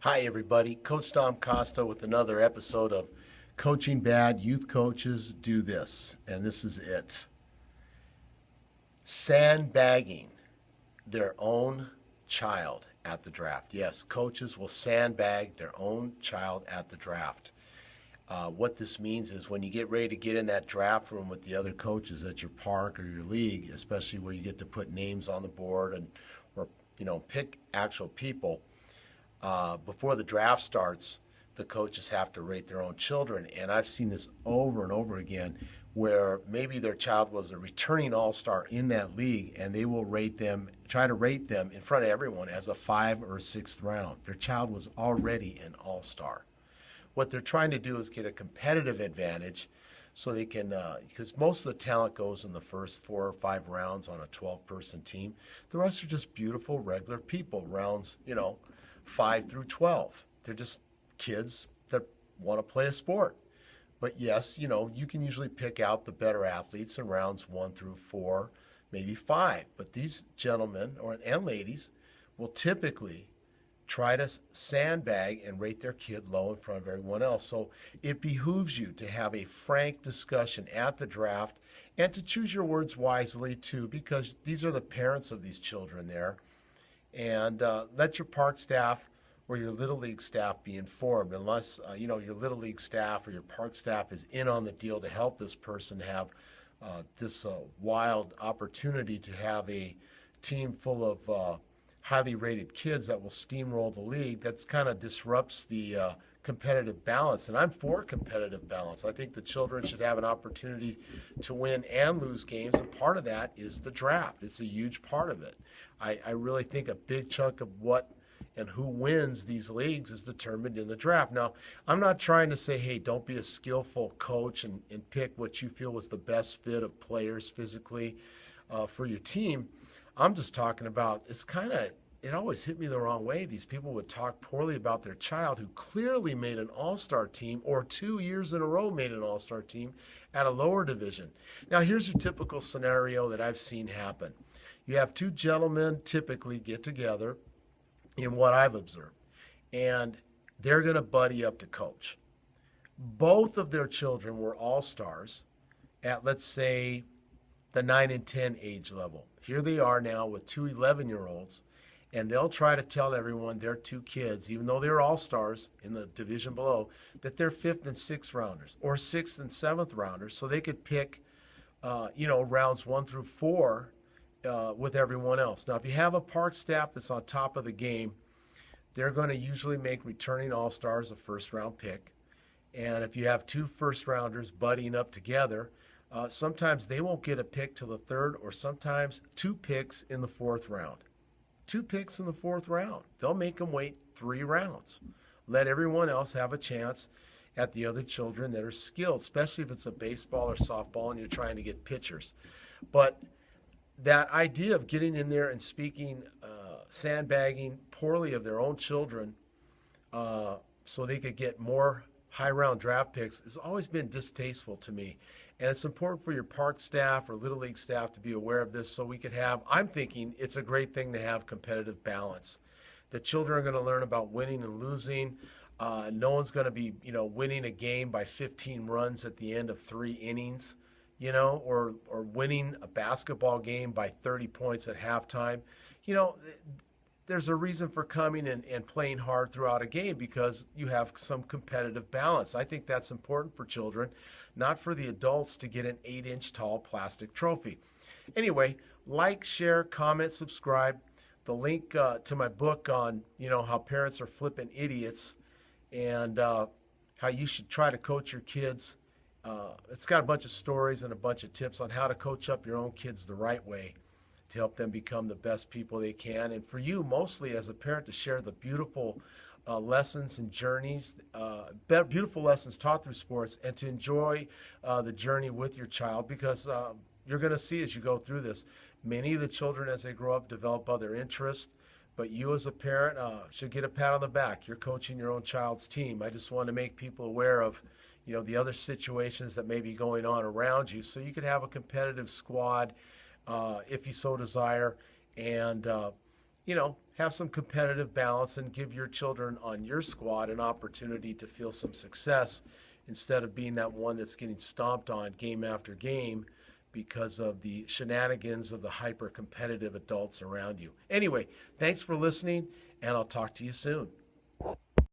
Hi, everybody. Coach Tom Costa with another episode of Coaching Bad Youth Coaches Do This. And this is it. Sandbagging their own child at the draft. Yes, coaches will sandbag their own child at the draft. What this means is when you get ready to get in that draft room with the other coaches at your park or your league, especially where you get to put names on the board and or pick actual people, before the draft starts, the coaches have to rate their own children. And I've seen this over and over again where maybe their child was a returning all-star in that league and they will try to rate them in front of everyone as a 5th or 6th round. Their child was already an all-star. What they're trying to do is get a competitive advantage so they can, because most of the talent goes in the first 4 or 5 rounds on a 12-person team. The rest are just beautiful, regular people, rounds, 5 through 12. They're just kids that want to play a sport. But yes, you can usually pick out the better athletes in rounds 1 through 4, maybe 5. But these gentlemen and ladies will typically try to sandbag and rate their kid low in front of everyone else. So it behooves you to have a frank discussion at the draft and to choose your words wisely too, because these are the parents of these children there. And let your park staff or your Little League staff be informed, unless your Little League staff or your park staff is in on the deal to help this person have this wild opportunity to have a team full of highly rated kids that will steamroll the league. That's kind of disrupts the competitive balance. And I'm for competitive balance. I think the children should have an opportunity to win and lose games, and part of that is the draft. It's a huge part of it. I really think a big chunk of what and who wins these leagues is determined in the draft. Now, I'm not trying to say, hey, don't be a skillful coach and pick what you feel was the best fit of players physically for your team. I'm just talking about, it always hit me the wrong way. These people would talk poorly about their child who clearly made an all-star team or 2 years in a row made an all-star team at a lower division. Now, here's your typical scenario that I've seen happen. You have 2 gentlemen typically get together in what I've observed, and they're going to buddy up to coach. Both of their children were all-stars at, let's say, the 9 and 10 age level. Here they are now with 2 11-year-olds, and they'll try to tell everyone their 2 kids, even though they're all-stars in the division below, that they're 5th and 6th rounders or 6th and 7th rounders, so they could pick, rounds 1 through 4 with everyone else. Now, if you have a park staff that's on top of the game, they're going to usually make returning all-stars a first-round pick. And if you have 2 first-rounders buddying up together, sometimes they won't get a pick till the 3rd, or sometimes 2 picks in the 4th round. 2 picks in the 4th round. They'll make them wait 3 rounds. Let everyone else have a chance at the other children that are skilled, especially if it's a baseball or softball and you're trying to get pitchers. But that idea of getting in there and speaking, sandbagging poorly of their own children so they could get more high-round draft picks has always been distasteful to me. And it's important for your park staff or Little League staff to be aware of this so we could have, I'm thinking it's a great thing to have competitive balance. The children are going to learn about winning and losing. No one's going to be, winning a game by 15 runs at the end of 3 innings. Or winning a basketball game by 30 points at halftime. There's a reason for coming and playing hard throughout a game because you have some competitive balance. I think that's important for children, not for the adults to get an 8-inch tall plastic trophy. Anyway, like, share, comment, subscribe. The link to my book on, how parents are flipping idiots and how you should try to coach your kids. It's got a bunch of stories and a bunch of tips on how to coach up your own kids the right way to help them become the best people they can. And for you, mostly as a parent, to share the beautiful lessons and journeys, beautiful lessons taught through sports, and to enjoy the journey with your child, because you're going to see as you go through this, many of the children as they grow up develop other interests. But you as a parent should get a pat on the back. You're coaching your own child's team. I just want to make people aware of the other situations that may be going on around you, so you could have a competitive squad if you so desire, and have some competitive balance and give your children on your squad an opportunity to feel some success instead of being that one that's getting stomped on game after game because of the shenanigans of the hyper competitive adults around you. Anyway, thanks for listening, and I'll talk to you soon.